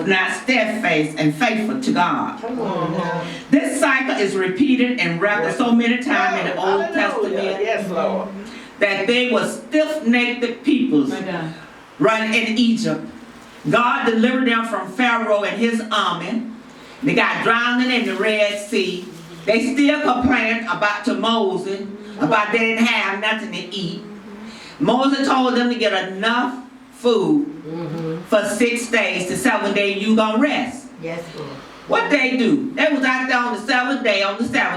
not steadfast and faithful to God. Come on now. This cycle is repeated and recorded so many times in the Old Testament. Yes, Lord. That they were stiff-necked peoples running in Egypt. God delivered them from Pharaoh and his army. They got drowned in the Red Sea. They still complained to Moses about they didn't have nothing to eat. Moses told them to get enough food for 6 days. The 7th day you gonna rest. Yes, Lord. What they do? They was out there on the 7th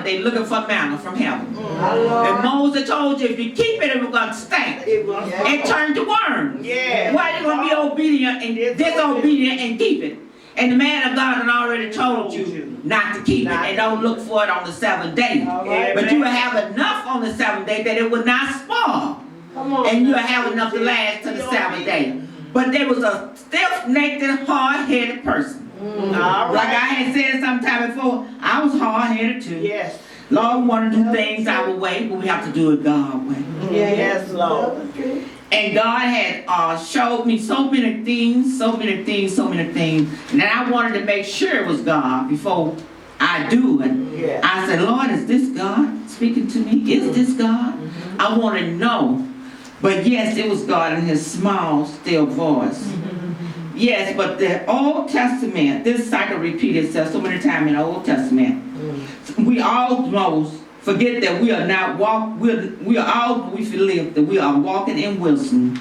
day, looking for manna from heaven. And Moses told you, if you keep it, it was going to stink. It turned to worms. Yeah. Why are you going to be obedient and disobedient and keep it? And the man of God had already told you not to keep it and don't look for it on the 7th day. But you will have enough on the 7th day that it would not spoil. And you'll have enough to last to the 7th day. But there was a stiff-necked, hard-headed person. Like I had said sometime before, I was hard-headed too. Yes. Lord, we want to do things our way, but we have to do it God's way. Yes, Lord. And God had showed me so many things. And I wanted to make sure it was God before I do it. Yeah. I said, Lord, is this God speaking to me? Is this God? I want to know. But yes, it was God in his small, still voice. Yes, but the Old Testament, this cycle repeated itself so many times in the Old Testament. We almost forget that we are not we are walking in wisdom.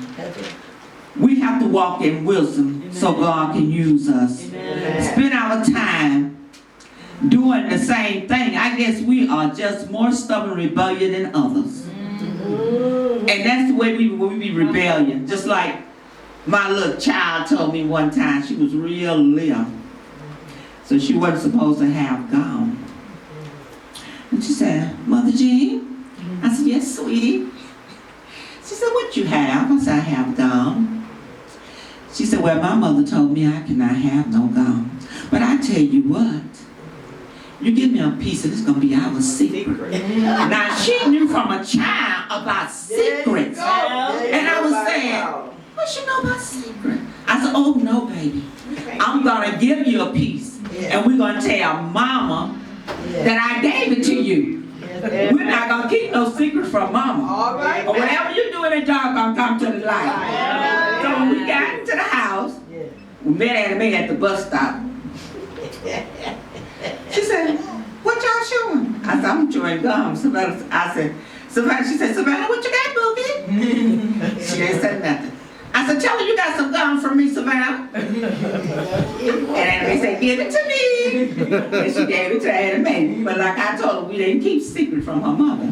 We have to walk in wisdom so God can use us. Spend our time doing the same thing. I guess we are just more stubborn rebellion than others. And that's the way we be rebellion. Just like my little child told me one time, she was real little. So she wasn't supposed to have gum. And she said, Mother Jean? I said, yes, sweetie. She said, what you have? I said, I have gum. She said, well, my mother told me I cannot have no gum. But I tell you what, you give me a piece and it's going to be our secret. Now, she knew from a child about secrets. And I was saying, what you know about secret? I said, oh, no, baby. I'm going to give you a piece. And we're going to tell Mama that I gave it to you. We're not going to keep no secret from Mama. All right. Or whatever you do in the dark, going to come to the light. So when we got into the house, we met Annie at the bus stop. She said, what y'all showing? I said, I'm chewing gum. She said, Savannah, what you got, Boogie? She didn't say nothing. I said, tell her you got some gum from me, Savannah. And Annie said, give it to me. And she gave it to Annie. But like I told her, we didn't keep secret from her mother.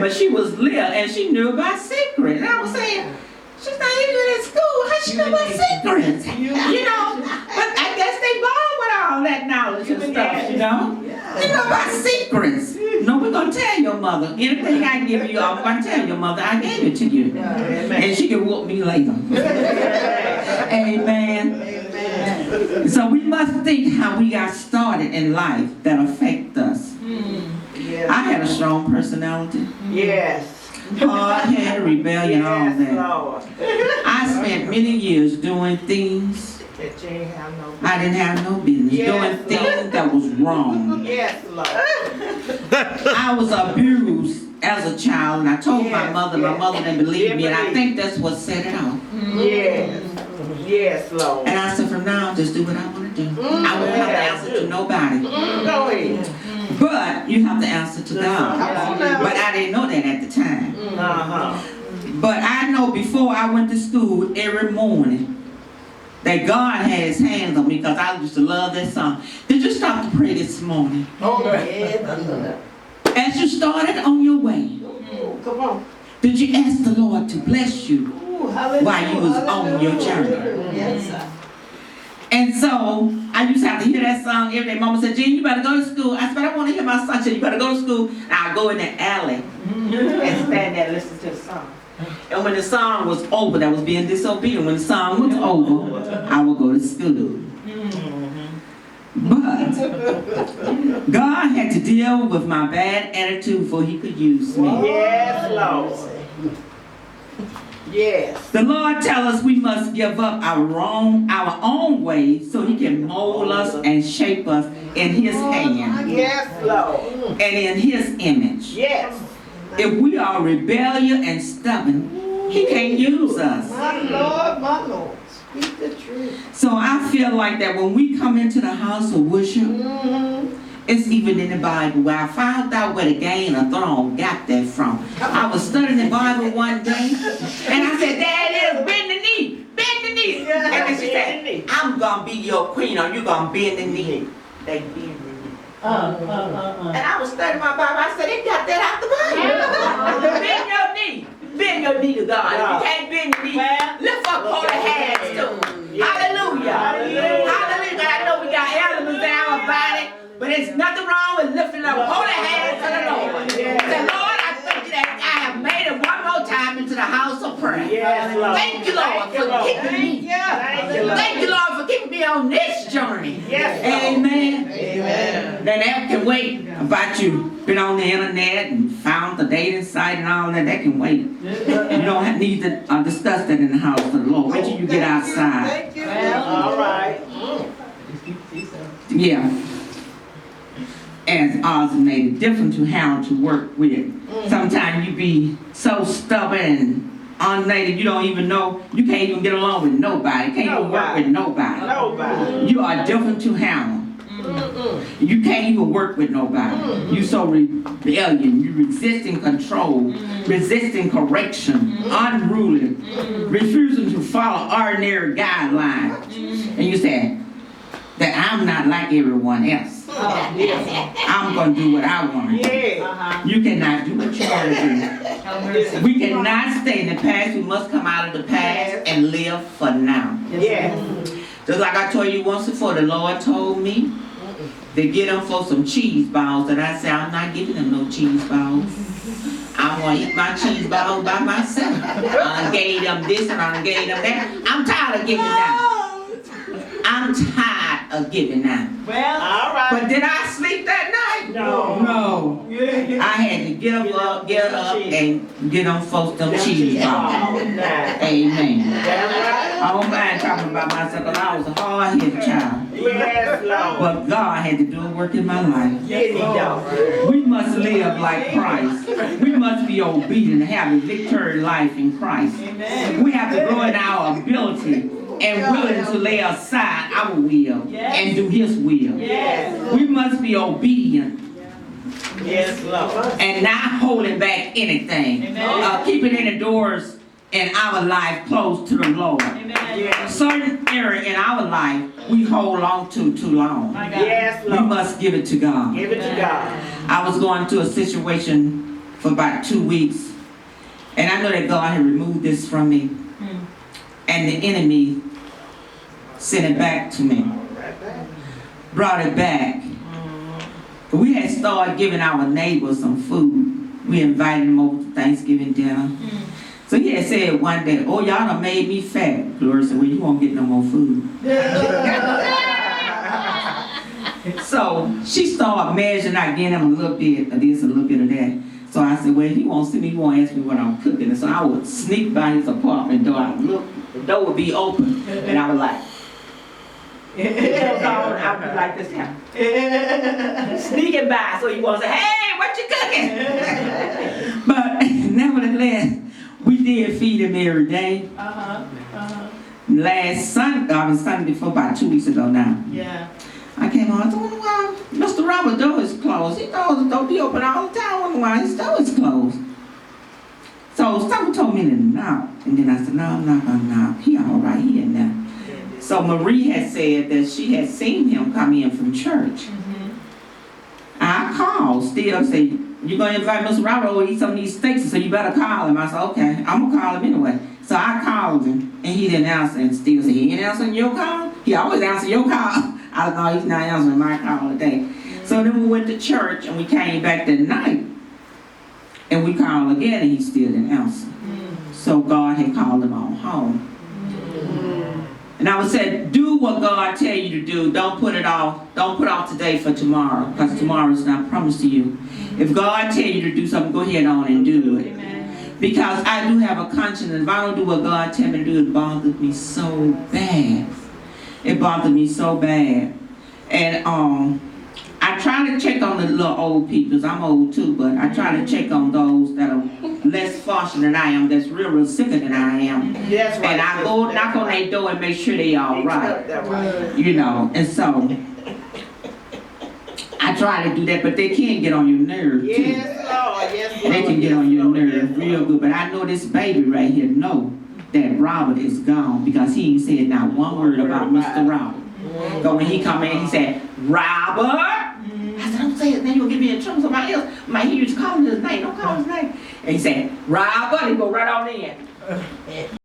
But she was little and she knew about secret. And I was saying, she's not even in school. How she know about secrets? You know, but I guess they born with all that knowledge and stuff, you know. You know about secrets. No, we're going to tell your mother. Anything I give you, I'm going to tell your mother I gave it to you. And she can whoop me later. Amen. So we must think how we got started in life that affect us. I had a strong personality. Yes. Hard-headed, rebellion, all that. Lord. I spent many years doing things I didn't have no business. Doing things that was wrong. Yes, Lord. I was abused as a child, and I told my mother didn't believe me, and I think that's what set it off. Yes, Lord. And I said, from now on, just do what I want to do. I won't have to answer to nobody. Go ahead. But you have to answer to God. But I didn't know that at the time. But I know before I went to school every morning that God had his hands on me, because I used to love that song. Did you stop to pray this morning? As you started on your way, Come on. did you ask the Lord to bless you while you was on your journey? Yes, sir. And so I used to have to hear that song every day. Mama said, Jean, you better go to school. I said, but I want to hear my son. She said, you better go to school. And I'll go in the alley and stand there and listen to the song. And when the song was over, that was being disobedient. When the song was over, I would go to school. But God had to deal with my bad attitude before he could use me. Yes, Lord. Yes. The Lord tells us we must give up our own ways so He can mold us and shape us in His hand Yes, Lord. and in His image. Yes. If we are rebellious and stubborn, He can't use us. My Lord. Speak the truth. So I feel like that when we come into the house of worship, it's even in the Bible where I found out where the Game of Thrones got that from. I was studying the Bible one day, and I said, "Dad, bend the knee, bend the knee." And then she said, "I'm gonna be your queen, or you gonna bend the knee." They bend the knee. And I was studying my Bible. I said, "They got that out the Bible." Bend your knee. Bend your knee to God. If you can't bend the knee, lift up holy hands to Him. Hallelujah. Hallelujah. I know we got elements in our body, but there's nothing wrong with lifting up holy hands to the Lord. Say, "Lord, I thank you that I have made it one more time into the house of prayer. Thank you, Lord, for keeping me. Thank you, Lord, for keeping me on this journey." Amen. Amen. Then that can wait about you. Been on the internet and found the dating site and all that. That can wait. You don't need to discuss that in the house of the Lord. Wait till you get outside. Thank you. All right. Yeah. As Oz made it different to how to work with. Sometimes you be so stubborn and unnative, you don't even know, you can't even get along with nobody. Can't even work with nobody. You are different to handle. You can't even work with nobody. You so rebellion, you resisting control, resisting correction, unruly, refusing to follow ordinary guidelines. And you say that I'm not like everyone else. I'm going to do what I want. You cannot do what you want to do. We cannot stay in the past. We must come out of the past and live for now. Just like I told you once before, the Lord told me to get them for some cheese balls, and I said, I'm not giving them no cheese balls. I want to eat my cheese balls by myself. I gave them this and I gave them that. I'm tired of giving now. I'm tired of giving now. Well, all right. But did I sleep that night? No. I had to get up and get them folks them cheese balls. Amen. I don't mind talking about myself, because I was a hard-headed child. Yes, Lord. But God had to do a work in my life. We must live like Christ. We must be obedient and have a victorious life in Christ. We have to grow in our ability and willing to lay aside our will and do His will. We must be obedient. Yes, Lord. And not holding back anything. Keeping any doors in our life close to the Lord. Certain area in our life we hold on to too long. Yes, Lord. We must give it to God. Give it to God. I was going through a situation for about 2 weeks, and I know that God had removed this from me, and the enemy sent it back to me. Brought it back. We had started giving our neighbors some food. We invited them over to Thanksgiving dinner. So he had said one day, "Oh, y'all done made me fat." Gloria said, "Well, you won't get no more food." So she started measuring out, getting him a little bit of this, a little bit of that. So I said, "Well, he won't see me, he won't ask me what I'm cooking." And so I would sneak by his apartment door. I would look, the door would be open, and I would like, I would be like this now. Sneaking by, so he won't say, "Hey, what you cooking?" But nevertheless, we did feed him every day. Last Sunday before, about 2 weeks ago now. I came home, I said, "Why Mr. Robert door is closed? He knows don't be open all the time. I wonder why his door is closed." So someone told me to knock, and then I said, "No, I'm not gonna knock. He all right, he in there." So Marie had said that she had seen him come in from church. I called, still say, "You're going to invite Mr. Robert to eat some of these steaks, so you better call him." I said, "Okay, I'm going to call him anyway." So I called him, and he didn't answer, and still said, "He ain't answering your call?" He always answers your call. I said, "No, he's not answering my call today." So then we went to church, and we came back that night, and we called again, and he still didn't answer. So God had called him on home. And I would say, do what God tell you to do. Don't put it off. Don't put off today for tomorrow, because tomorrow is not promised to you. If God tell you to do something, go ahead on and do it. Because I do have a conscience, and if I don't do what God tell me to do, it bothers me so bad. It bothered me so bad. And I try to check on the little old people. I'm old too, but I try to check on those that are less fortunate than I am, that's real sicker than I am. That's right. And I go knock on their door and make sure they all right. You know, and so I try to do that, but they can get on your nerves too. Yes, Lord. Yes, Lord. They can get on your nerves real good. But I know this baby right here know that Robert is gone because he ain't said not one word about Mr. Robert. So when he come in, he said, Robert. I said, don't say his name, you'll get me in trouble. Somebody else might hear you calling his name. Don't call his name. And he said, Robert. He go right on in.